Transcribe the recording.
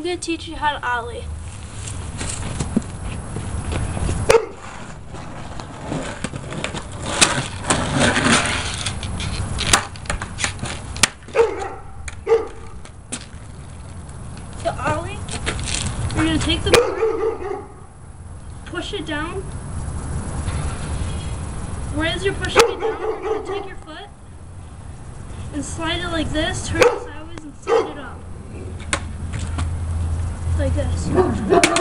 going to teach you how to ollie. To ollie, you're going to take the board, push it down. Right as you're pushing it down, you're going to take your foot and slide it like this, turn it sideways and slide it up. Like this.